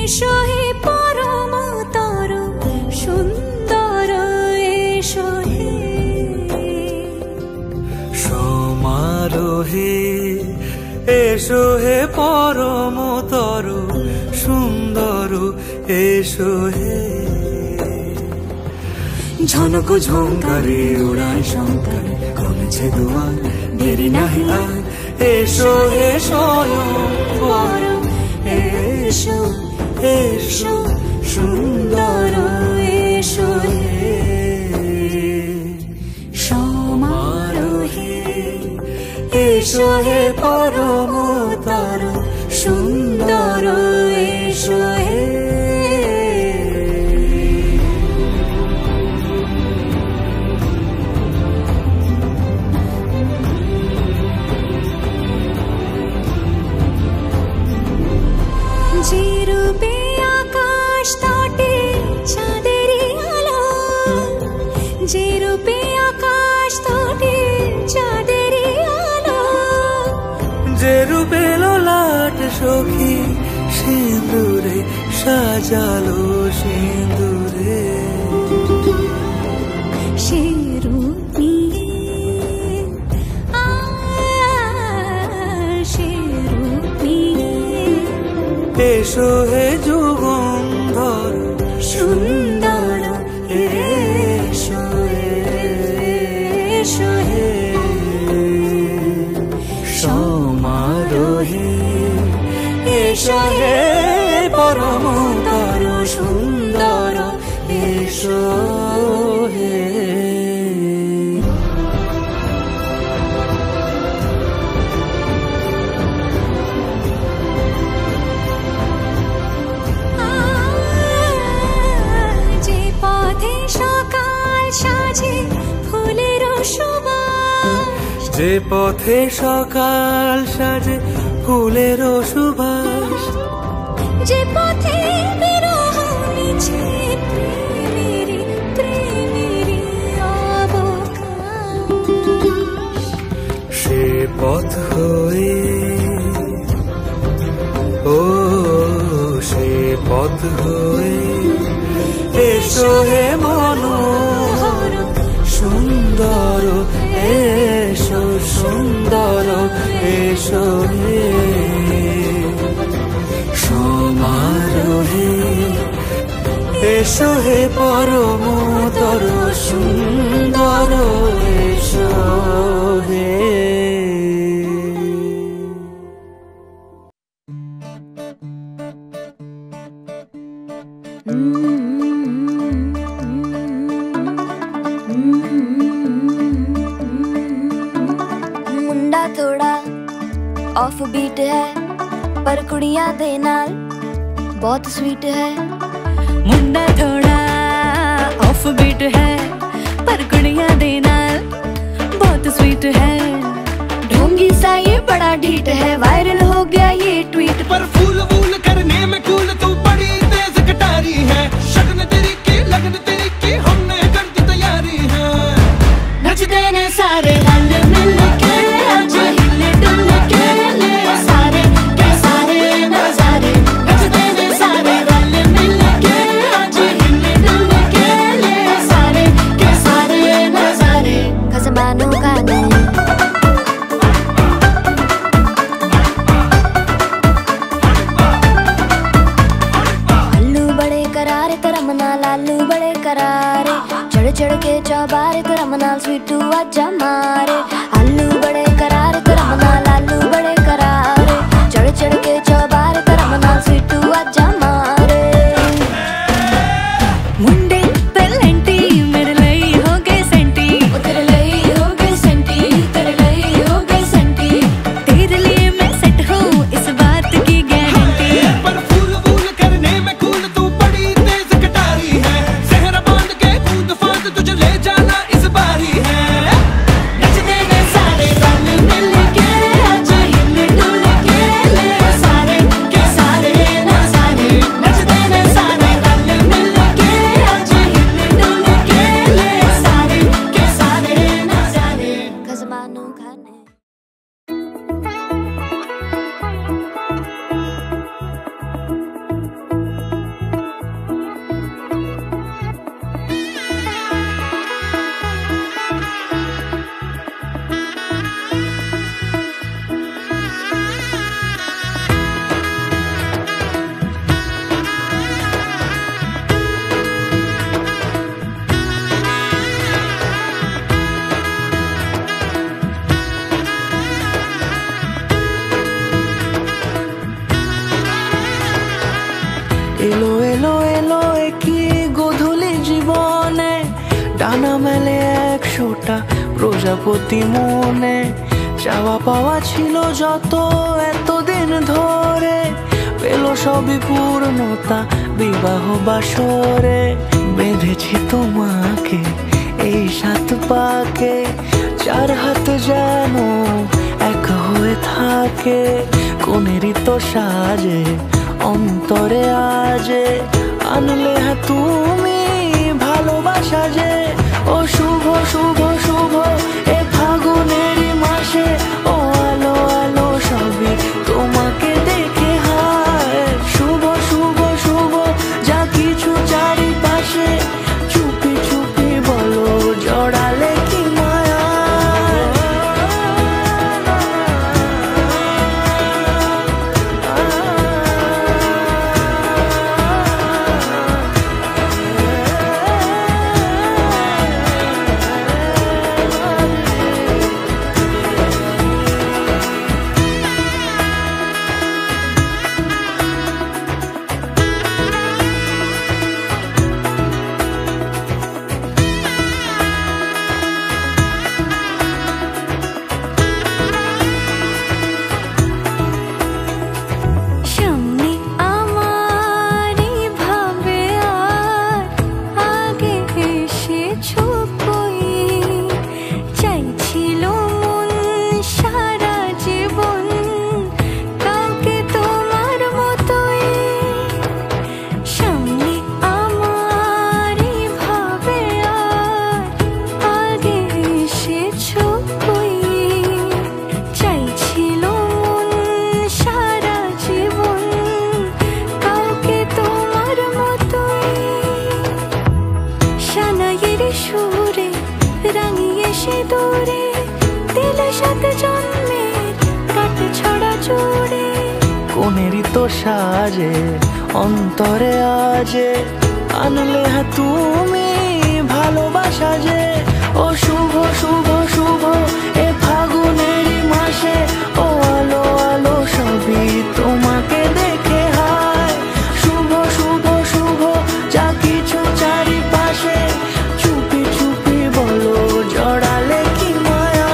এসো হে পরম তর সুন্দর এসো হে সমারোহে এসো হে পরম তর সুন্দর এসো হে ঝনক ঝঙ্কারে উড়ায় শঙ্কর কমেছে দুয়ার দেরি নাহি আর এসো হে স্বয়ং পরম এসো এসো সুন্দর এসো হে সমারোহে এসো হে পরম তর সুন্দর এসো হে যে রূপে আকাশ তটে চাঁদেরই আলো যে রূপে আকাশ তটে চাঁদেরই আলো যে রূপে ললাট সখী সিঁদুরে সাজালো সিঁদুরে সে রূপ নিয়ে সে রূপ নিয়ে এসো হে যুগন্ধর সুন্দর এসো এসো হে সমারোহে এসো হে পরম তর সুন্দর এসো হে যে পথে সকাল সাজে ফুলের সুবাস যে পথে সকাল সাজে ফুলের সুবাস যে পথে বিরহ নিছে প্রেমেরই প্রেমেরই অবকাশ সে পথ হয়ে ও সে পথ হয়ে এসো হে মনোহর সুন্দর এসো সুন্দর এসো হে সমারোহে এসো হে পরম তর সুন্দর এসো হে मुंडा थोड़ा ऑफ बीट है पर कुड़ियां दे नाल बहुत स्वीट है मुंडा थोड़ा ऑफ बीट है पर कुड़ियां दे नाल बहुत स्वीट है ढोंगी सा ये बड़ा ढीठ है वायरल हो गया ये ट्वीट पर फूल वूल करने में कूल तू बड़ी तेज कटारी है शगन तेरी की लगन तेरी की हमने कर दी तैयारी है नचते ने सारे रल मिल के आज हिले डुल के ले सारे के सारे नजारे नचते ने सारे रल मिल के आज हिले डुल के ले सारे के सारे नजारे खसमानों का नहीं लालू बड़े करारे चढ़ चढ़ के चौबारे करम नाल स्वीटू आजा मारे आलू बड़े करारे करम नाल लालू बड़े करारे चढ़ चढ़ के चौबारे करम नाल स्वीटू आजा मारे मुंडे पलेंटी मेरे लिए हो गए सेंटी तेरे लिए हो गए सेंटी तेरे लिए हो गए सेंटी तेरे लिए मैं सेट हूँ इस बात की गारंटी पर फूल वूल करने में कूल तू बड़ी तेज कटारी है जहरा बांध के कूद फांद तुझे ले जाना इस बारी है नचते ने এলো এলো এলো কি গোধূলি জীবনে, ডানা মেলে 100টা প্রজাপতি মনে। চাওয়া পাওয়া ছিল যত এতদিন ধরে, পেল সবই পূর্ণতা বিবাহ বাসরে। বেঁধেছি তোমাকে এই 7 পাকে, 4 হাত যেন এক হয়ে থাকে। কোনেরই তো সাজে অন্তরে আজে, আনলে তুমি ভালোবাসা যে। ও শুভ শুভ শুভ এ ফাগুনেরই মাসে, ও আলো আলো সবই তোমাকে দেখে হায়। শুভ শুভ শুভ যা কিছু চারিপাশে, চুপি চুপি বলো জড়ালে কি মায়া। কোনেরই তো সাজে অন্তরে আজে, আনলে তুমি ভালোবাসা যে। ও শুভ শুভ শুভ এ ফাগুনেরই মাসে, ও আলো আলো সবই তোমাকে দেখে হায়। শুভ শুভ শুভ যা কিছু চারিপাশে, চুপি চুপি বলো জড়ালে কি মায়া।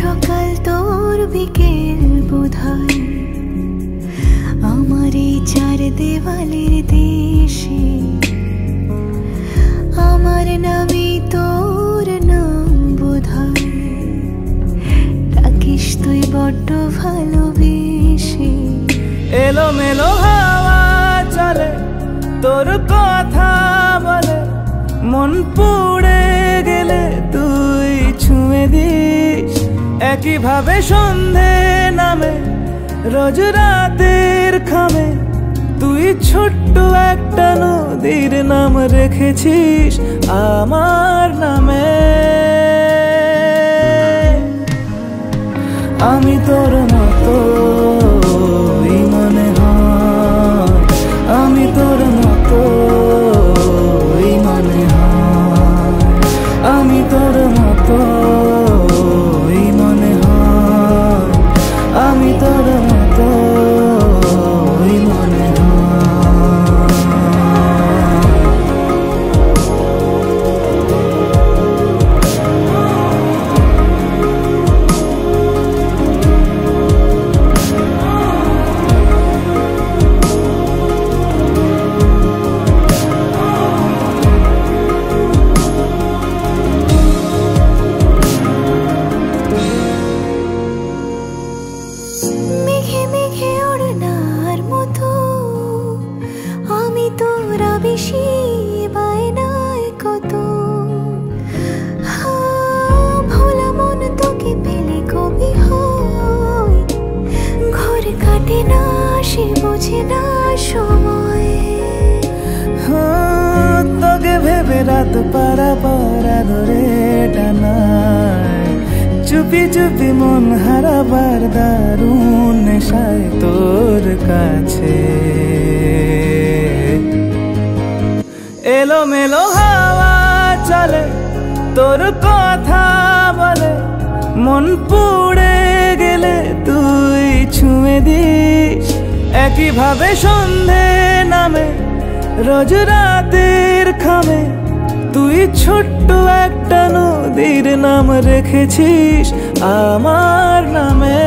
সকাল তোর বিকেল বোধহয়, আমার এই 4 দেওয়ালের দেশে। আমার নামই তোর নাম বোধহয়, ডাকিস তুই বড্ড ভালোবেসে। এলো মেলো হাওয়া চলে তোর কথা বলে, মন পুড়ে গেলে তুই ছুঁয়ে দিস। একই ভাবে সন্ধে নামে রোজ রাতের খামে, তুই ছোট্ট একটা নদীর নাম রেখেছিস আমার নামে। আমি তোর মতো মনে হয়, আমি তোর মতো মনে হয়, আমি তোর মতো মনে হয়, আমি তোর মতো মনে হয়। বেশি বায়নায় কত ভোলা মন তোকে পেলে কবি হয় ঘর কাটে না সে বোঝে না সময় তোকে ভেবে রাত পারা পারা ধরে টানায় চুপি চুপি মন হারাবার দারুণ নেশায় তোর কাছে এলো মেলো হাওয়া চলে তোর কথা বলে মন পুড়ে গেলে তুই ছুঁয়ে দিস একইভাবে সন্ধে নামে রোজ রাতের খামে তুই ছোট্ট একটা নদীর নাম রেখেছিস আমার নামে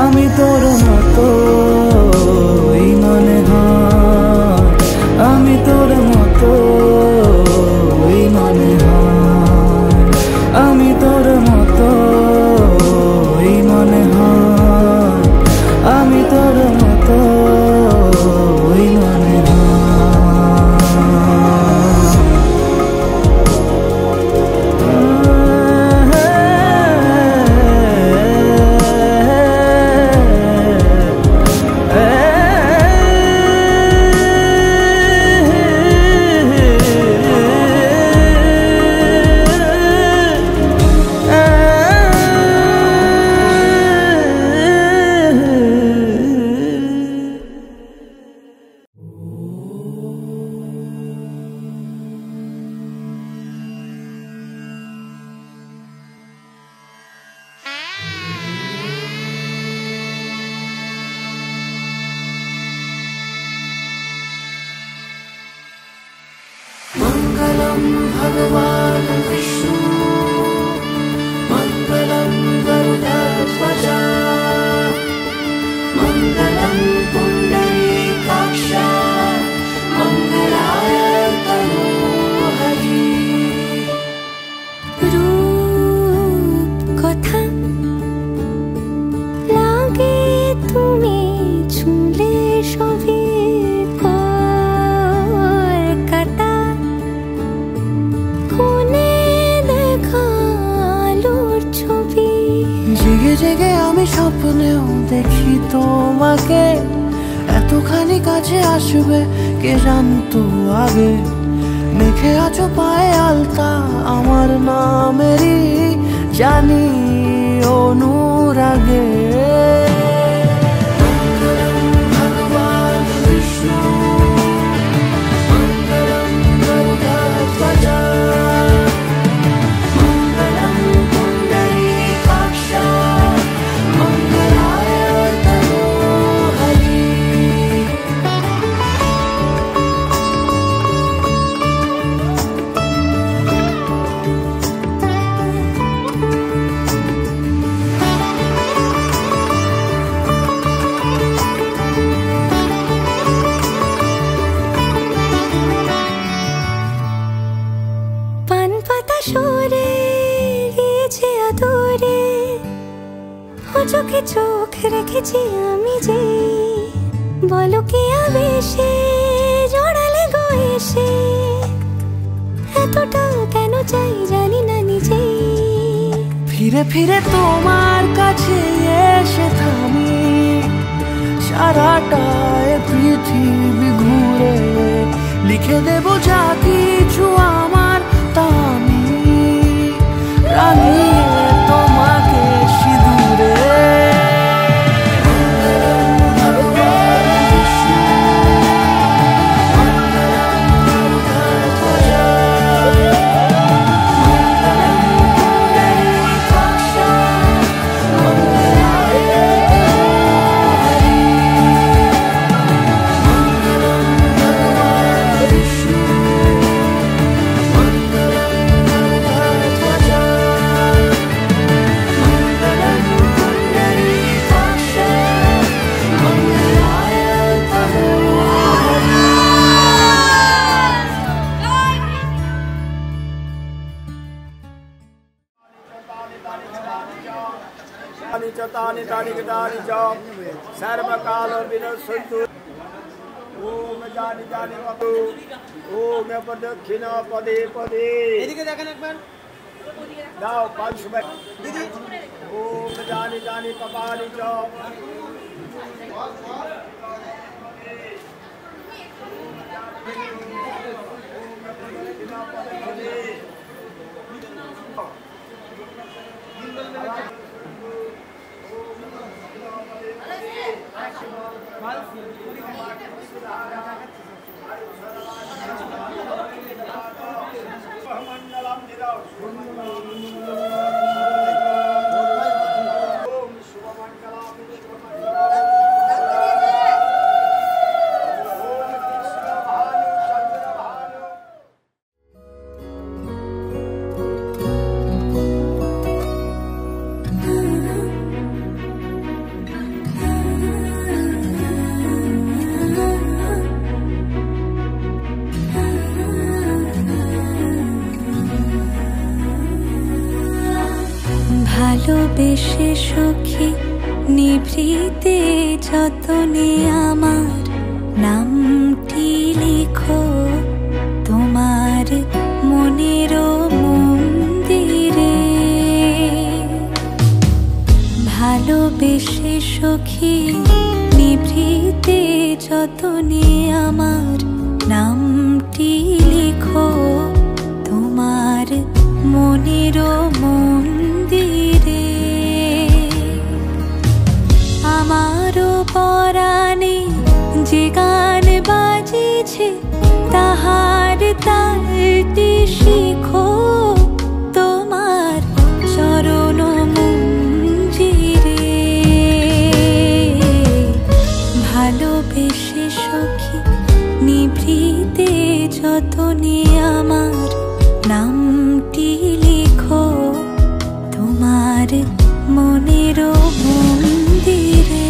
আমি তোর মতো মনে হয় আমি তোর মতো মনে হয় আমি তোর মতো মনে হয় আমি তোর মতো মনে হয় मंगलम भगवान विष्णु मंगलम गरुड़ध्वज मंगलम पुंडरीकाक्ष मंगलाय तनोहरि রূপ কথা লাগে তুমি ছুঁলে সবে কলকাতা কোনে দেখালোর ছবি জেগে জেগে আমি স্বপ্নেও দেখি তোমাকে এতখানি কাছে আসবে কে জানতো আগে মেখে আছো পায়ে আলতা আমার নামেরই জানি অনুরাগে मंगलम भगवान विष्णु मंगलम गरुड़ध्वज मंगलम पुंडरीकाक्ष मंगलाय तनोहरि পান পাতা সরে গিয়েছে আদরে ও চোখে চোখ রেখেছি আমি যে বলো কি আবেশে জড়ালে গো এসে এতটা কেন চাই জানি না নিজে ফিরে ফিরে তোমার কাছে এসে থামি সারাটা এ পৃথিবী ঘুরে লিখে দেব যা কিছু আমার তা আমি রাঙিয়ে তোমাকে সিঁদুরে सर्वाणि तानि कृतानि च सर्वकाल विनश्यन्तु ओम जानि जानि वतु ओम प्रदक्षिण पदे पदे এদিকে দেখেন একবার दाओ 500 दीदी ओम जानि जानि पपानि च ভালোবেসে সখী নিভৃতে যতনে আমার নামটি লিখো তোমার মনের মন্দিরে ভালোবেসে সখী নিভৃতে যতনে আমার নামটি লিখো তোমার মনের মন্দিরে আমারও পরাণে যে গান বাজিছে তাহার তালটি শিখো তোমার চরণ মঞ্জিরে ভালোবেসে সখী নিভৃতে যতনে আমার নামটি লিখো তোমার মনের মন্দিরে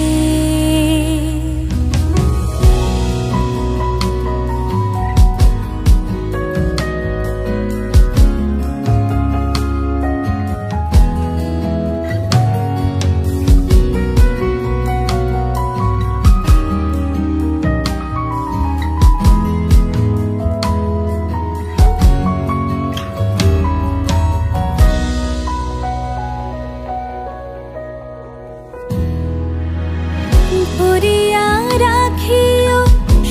ধরিয়া রাখিও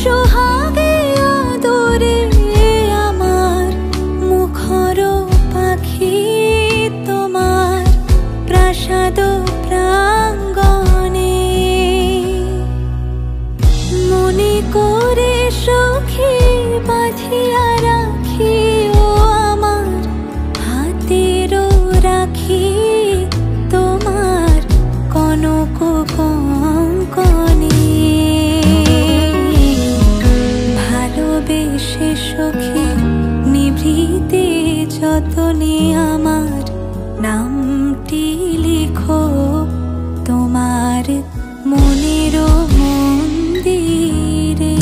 সোহাগে আদরে আমার মুখর পাখি তোমার প্রাসাদ প্রাঙ্গণে মনে করে সখী বাঁধিয়া রাখিও আমার হাতের রাখি তোমার কনক কঙ্কনে ভালোবেসে সখী নিভৃতে যতনে আমার নামটি লিখো তোমার মনের মন্দিরে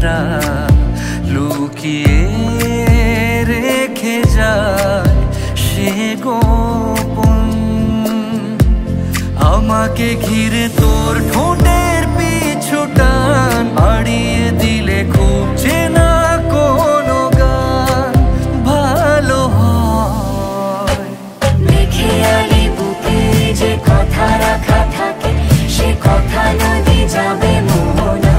মেঘেরা লুকিয়ে রেখে যায় সে গোপন। আমাকে ঘিরে তোর ঠোঁটের পিছু টান বাড়িয়ে দিলে খুব চেনা কোনো গান ভালো হয়। খেয়ালি বুকে যে কথা রাখা থাকে সে কথা নদী যাবে মোহনা।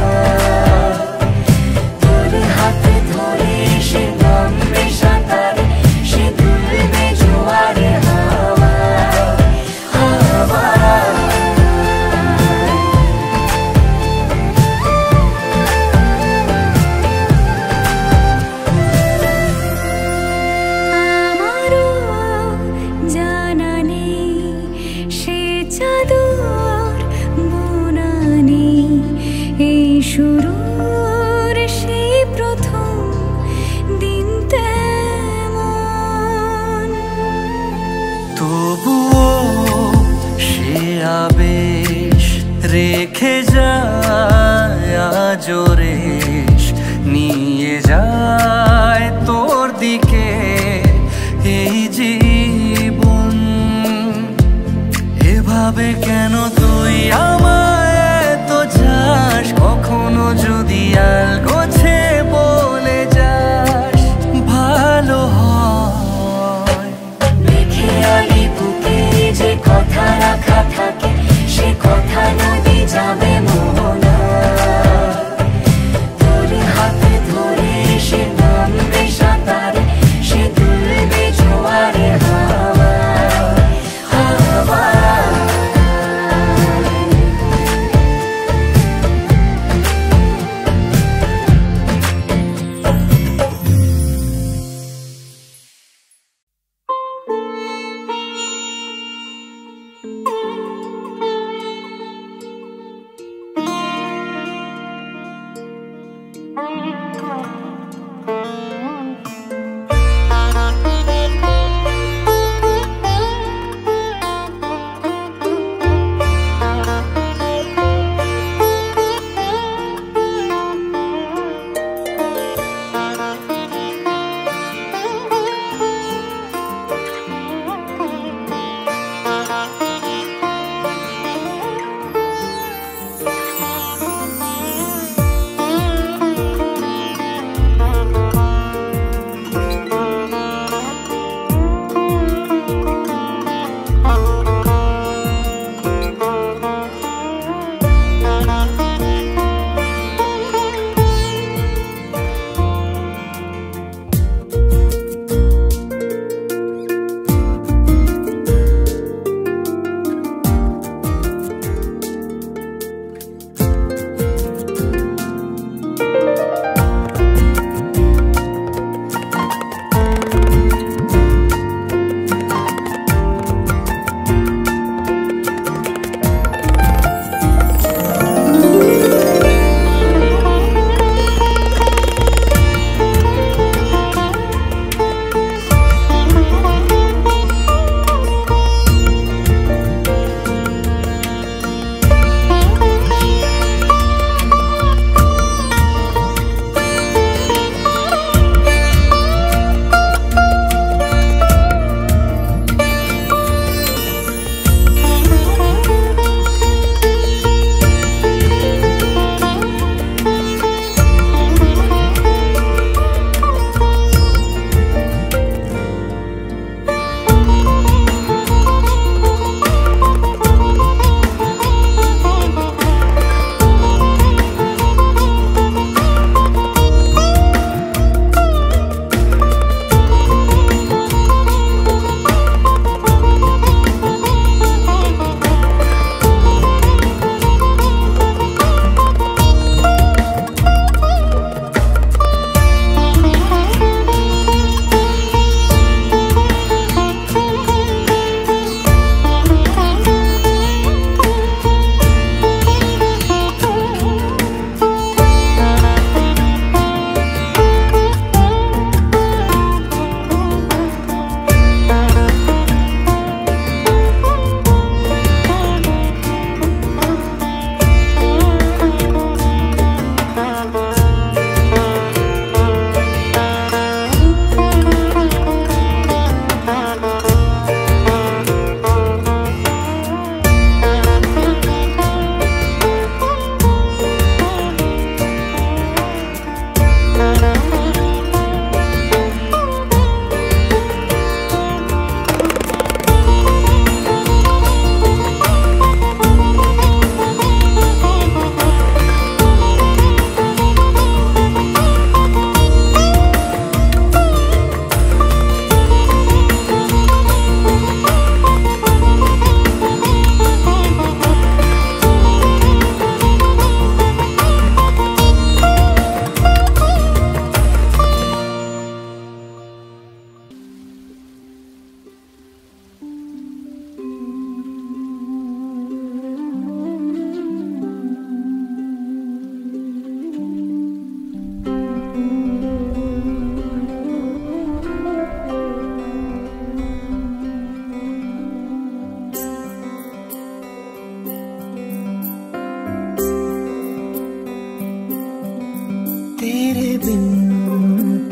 तेरे बिन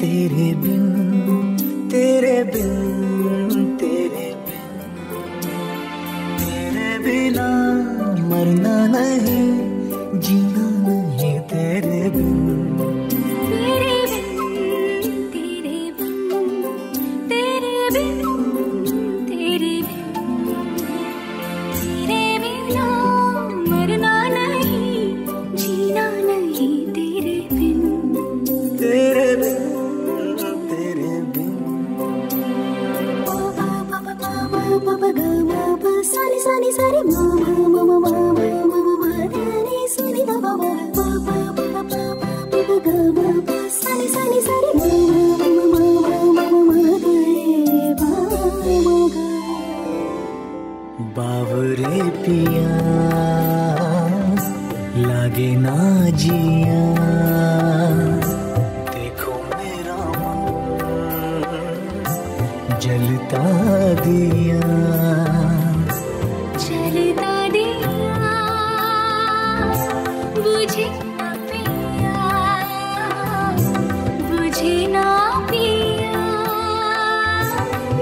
तेरे बिन तेरे बिन तेरे बिन तेरे बिना मरना नहीं जीना नहीं तेरे बिन तेरे बिन तेरे बिन तेरे बिन तेरे बिना मरना नहीं जीना नहीं तेरे बिन तेरे बिन तेरे बिन सानी सानी सारी मा मा मा मा मा मा मा नी सुनी दा बा बा बा बा बा बा बा सानी सानी सारी मा मा मा मा मा रे बा मा गा बावरे पिया लागे ना जिया देखो मेरा मन जलता दिया चलता दिया बुझे ना पिया बुझे ना पिया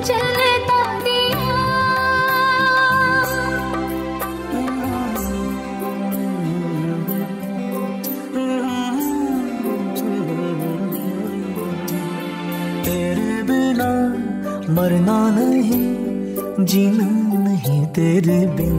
चलता दिया तेरे बिना मरना नहीं जीना नहीं तेरे बिन